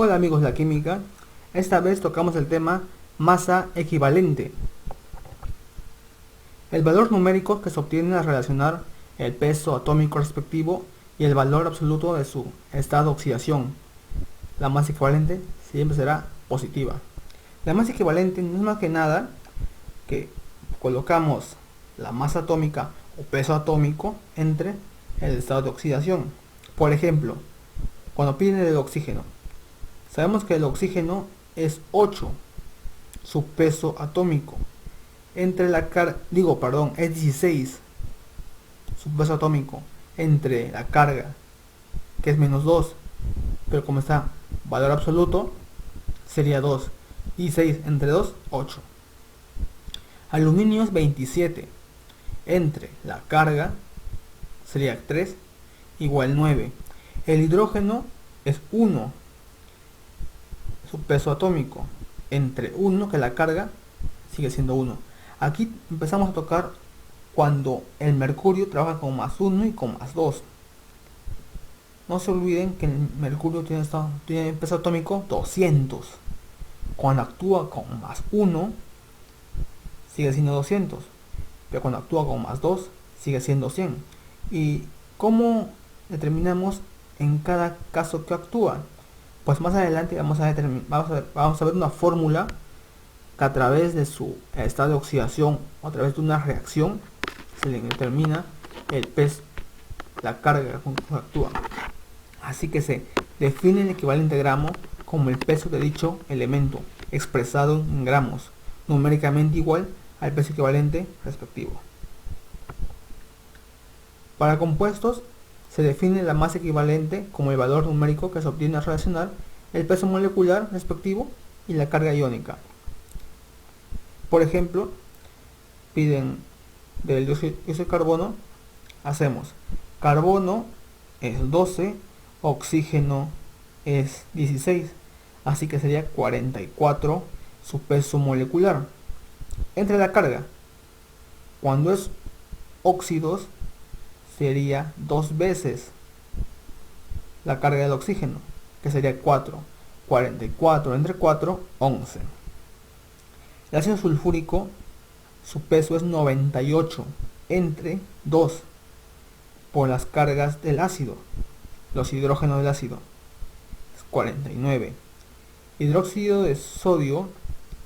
Hola amigos de la química, esta vez tocamos el tema masa equivalente. El valor numérico que se obtiene al relacionar el peso atómico respectivo y el valor absoluto de su estado de oxidación. La masa equivalente siempre será positiva. La masa equivalente no es más que nada que colocamos la masa atómica o peso atómico entre el estado de oxidación. Por ejemplo, cuando piden el oxígeno, sabemos que el oxígeno es 8, su peso atómico. Entre la es 16, su peso atómico. Entre la carga, que es menos 2, pero como está valor absoluto, sería 2. 16 entre 2, 8. Aluminio es 27. Entre la carga, sería 3, igual 9. El hidrógeno es 1, su peso atómico. Entre 1, que la carga, sigue siendo 1. Aquí empezamos a tocar cuando el mercurio trabaja con más 1 y con más 2. No se olviden que el mercurio tiene peso atómico 200. Cuando actúa con más 1, sigue siendo 200. Pero cuando actúa con más 2, sigue siendo 100. ¿Y cómo determinamos en cada caso que actúa? Pues más adelante vamos a ver una fórmula que a través de su estado de oxidación o a través de una reacción se le determina el peso, la carga con que actúa. Así que se define el equivalente gramo como el peso de dicho elemento expresado en gramos, numéricamente igual al peso equivalente respectivo. Para compuestos se define la masa equivalente como el valor numérico que se obtiene al relacionar el peso molecular respectivo y la carga iónica. Por ejemplo, piden del dióxido de carbono, hacemos carbono es 12, oxígeno es 16, así que sería 44 su peso molecular. Entre la carga, cuando es óxidos, sería 2 veces la carga del oxígeno, que sería 4. 44 entre 4, 11. El ácido sulfúrico, su peso es 98 entre 2 por las cargas del ácido, los hidrógenos del ácido, es 49. Hidróxido de sodio,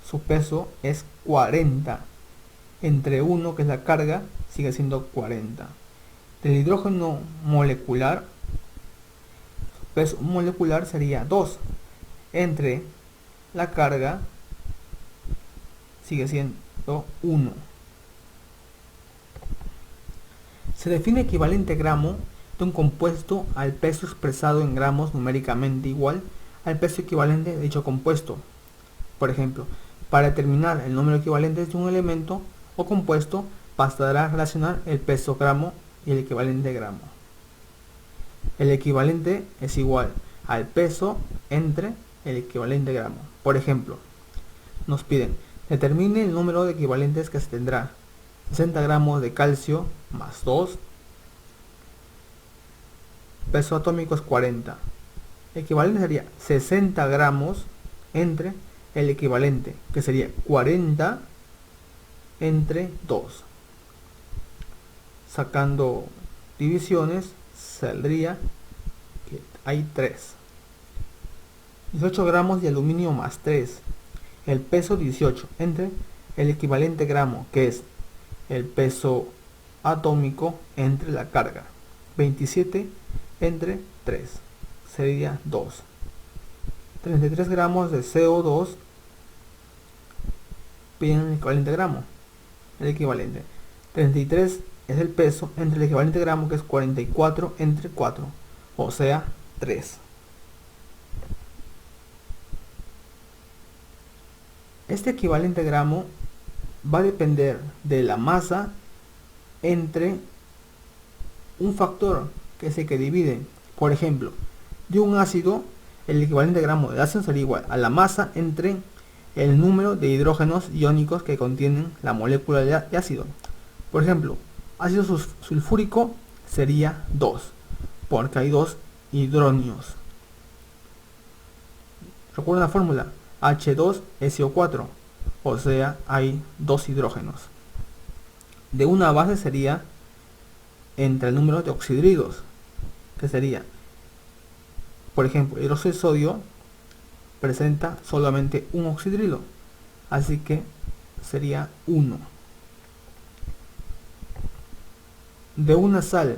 su peso es 40 entre 1, que es la carga, sigue siendo 40. Del hidrógeno molecular, su peso molecular sería 2 entre la carga, sigue siendo 1. Se define equivalente gramo de un compuesto al peso expresado en gramos numéricamente igual al peso equivalente de dicho compuesto. Por ejemplo, para determinar el número equivalente de un elemento o compuesto, bastará relacionar el peso gramo y el equivalente gramo. El equivalente es igual al peso entre el equivalente gramo. Por ejemplo, nos piden determine el número de equivalentes que se tendrá. 60 gramos de calcio más 2, peso atómico es 40. El equivalente sería 60 gramos entre el equivalente, que sería 40 entre 2. Sacando divisiones, saldría que hay 3. 18 gramos de aluminio más 3. El peso 18 entre el equivalente gramo, que es el peso atómico entre la carga. 27 entre 3 sería 2. 33 gramos de CO2, piden el equivalente gramo. El equivalente 33 es el peso entre el equivalente gramo, que es 44 entre 4, o sea 3. Este equivalente gramo va a depender de la masa entre un factor que es el que divide. Por ejemplo, de un ácido, el equivalente gramo de ácido sería igual a la masa entre el número de hidrógenos iónicos que contienen la molécula de ácido. Por ejemplo, ácido sulfúrico sería 2, porque hay 2 hidrógenos. Recuerda la fórmula H2SO4, o sea, hay dos hidrógenos. De una base sería entre el número de oxidridos, que sería, por ejemplo, el hidróxido de sodio presenta solamente un oxidrilo, así que sería 1. De una sal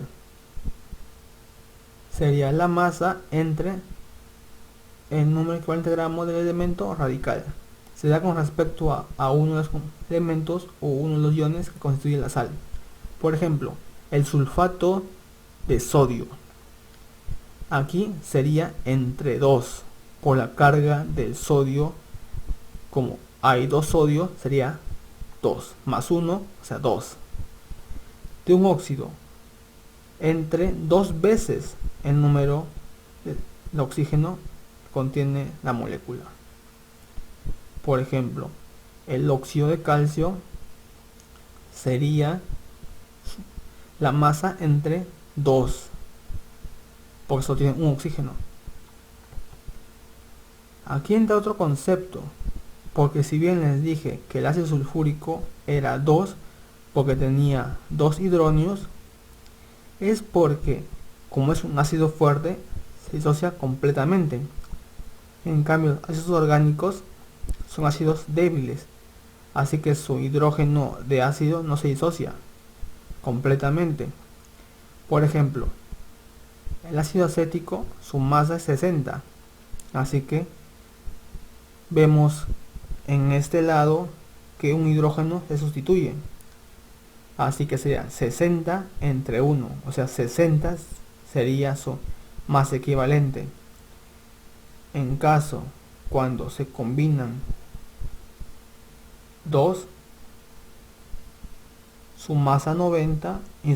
sería la masa entre el número equivalente de gramos del elemento radical. Se da con respecto a uno de los elementos o uno de los iones que constituye la sal. Por ejemplo, el sulfato de sodio. Aquí sería entre 2, por la carga del sodio. Como hay 2 sodios, sería 2 más 1, o sea 2. De un óxido, entre 2 veces el número del oxígeno que contiene la molécula. Por ejemplo, el óxido de calcio sería la masa entre 2, porque solo tiene un oxígeno. Aquí entra otro concepto, porque si bien les dije que el ácido sulfúrico era 2 porque tenía 2 hidronios, es porque como es un ácido fuerte se disocia completamente. En cambio, los ácidos orgánicos son ácidos débiles, así que su hidrógeno de ácido no se disocia completamente. Por ejemplo, el ácido acético, su masa es 60, así que vemos en este lado que un hidrógeno se sustituye, así que sería 60 entre 1, o sea 60 sería su masa equivalente. En caso cuando se combinan 2, su masa 90 y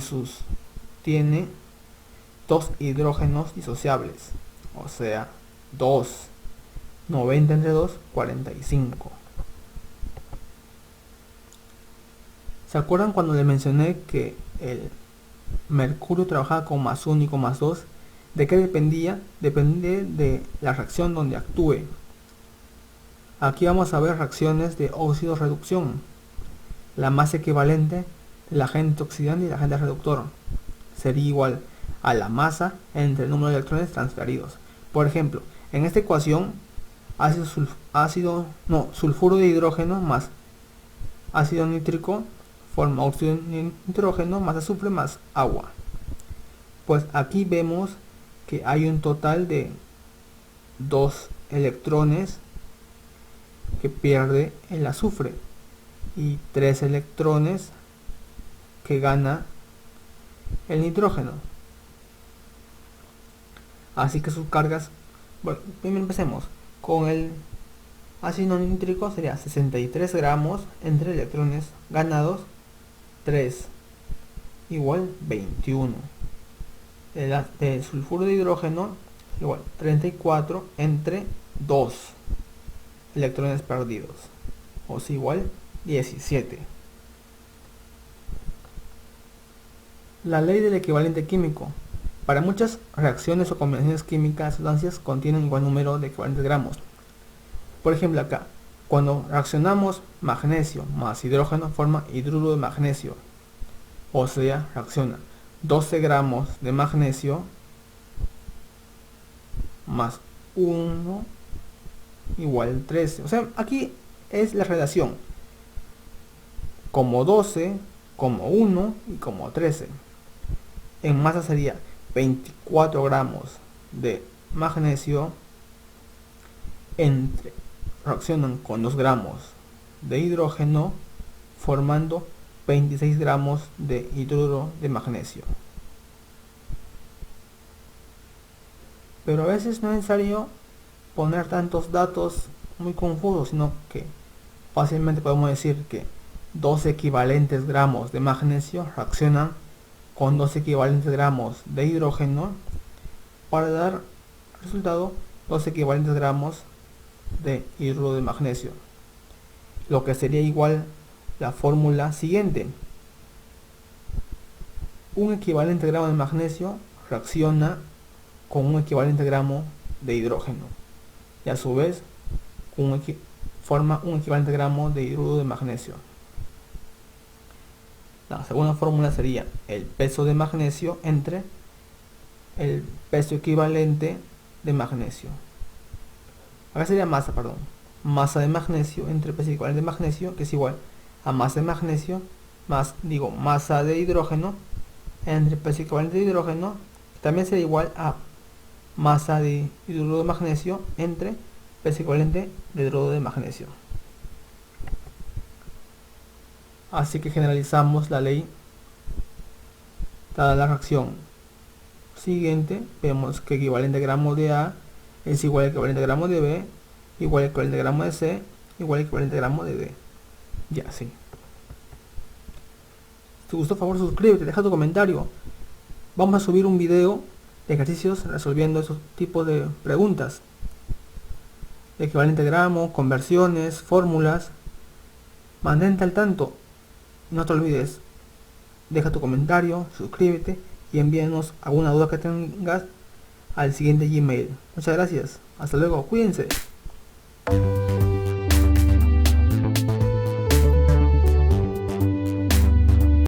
tiene 2 hidrógenos disociables, o sea 2, 90 entre 2, 45. ¿Se acuerdan cuando les mencioné que el mercurio trabajaba con más 1 y con más 2? ¿De qué dependía? Depende de la reacción donde actúe. Aquí vamos a ver reacciones de óxido-reducción. La masa equivalente del agente oxidante y el agente reductor sería igual a la masa entre el número de electrones transferidos. Por ejemplo, en esta ecuación, sulfuro de hidrógeno más ácido nítrico forma óxido de nitrógeno más azufre más agua. Pues aquí vemos que hay un total de 2 electrones que pierde el azufre y 3 electrones que gana el nitrógeno. Así que sus cargas, bueno, primero empecemos con el ácido nítrico, sería 63 gramos entre electrones ganados, 3 igual 21. El sulfuro de hidrógeno igual 34 entre 2 electrones perdidos, o sea igual 17. La ley del equivalente químico. Para muchas reacciones o combinaciones químicas, las sustancias contienen igual número de equivalentes gramos. Por ejemplo acá, cuando reaccionamos magnesio más hidrógeno forma hidruro de magnesio, o sea, reacciona 12 gramos de magnesio más 1 igual 13. O sea, aquí es la relación como 12, como 1 y como 13. En masa sería 24 gramos de magnesio reaccionan con 2 gramos de hidrógeno formando 26 gramos de hidruro de magnesio. Pero a veces no es necesario poner tantos datos muy confusos, sino que fácilmente podemos decir que 2 equivalentes gramos de magnesio reaccionan con 2 equivalentes gramos de hidrógeno para dar resultado 2 equivalentes gramos de hidruro de magnesio, lo que sería igual la fórmula siguiente: un equivalente gramo de magnesio reacciona con un equivalente gramo de hidrógeno, y a su vez forma un equivalente gramo de hidruro de magnesio. La segunda fórmula sería el peso de magnesio entre el peso equivalente de magnesio. Acá sería masa, perdón. Masa de magnesio entre peso equivalente de magnesio, que es igual a masa de magnesio más, masa de hidrógeno entre peso equivalente de hidrógeno, también sería igual a masa de hidruro de magnesio entre peso equivalente de hidruro de magnesio. Así que generalizamos la ley. Dada la reacción siguiente, vemos que equivalente gramo de A es igual a equivalente gramo de B, igual a equivalente gramo de C, igual a equivalente gramo de D. Ya, sí. Si te gustó, por favor suscríbete, deja tu comentario. Vamos a subir un video de ejercicios resolviendo esos tipos de preguntas. Equivalente gramo, conversiones, fórmulas. Mantente al tanto. No te olvides, deja tu comentario, suscríbete y envíanos alguna duda que tengas al siguiente Gmail. Muchas gracias. Hasta luego. Cuídense.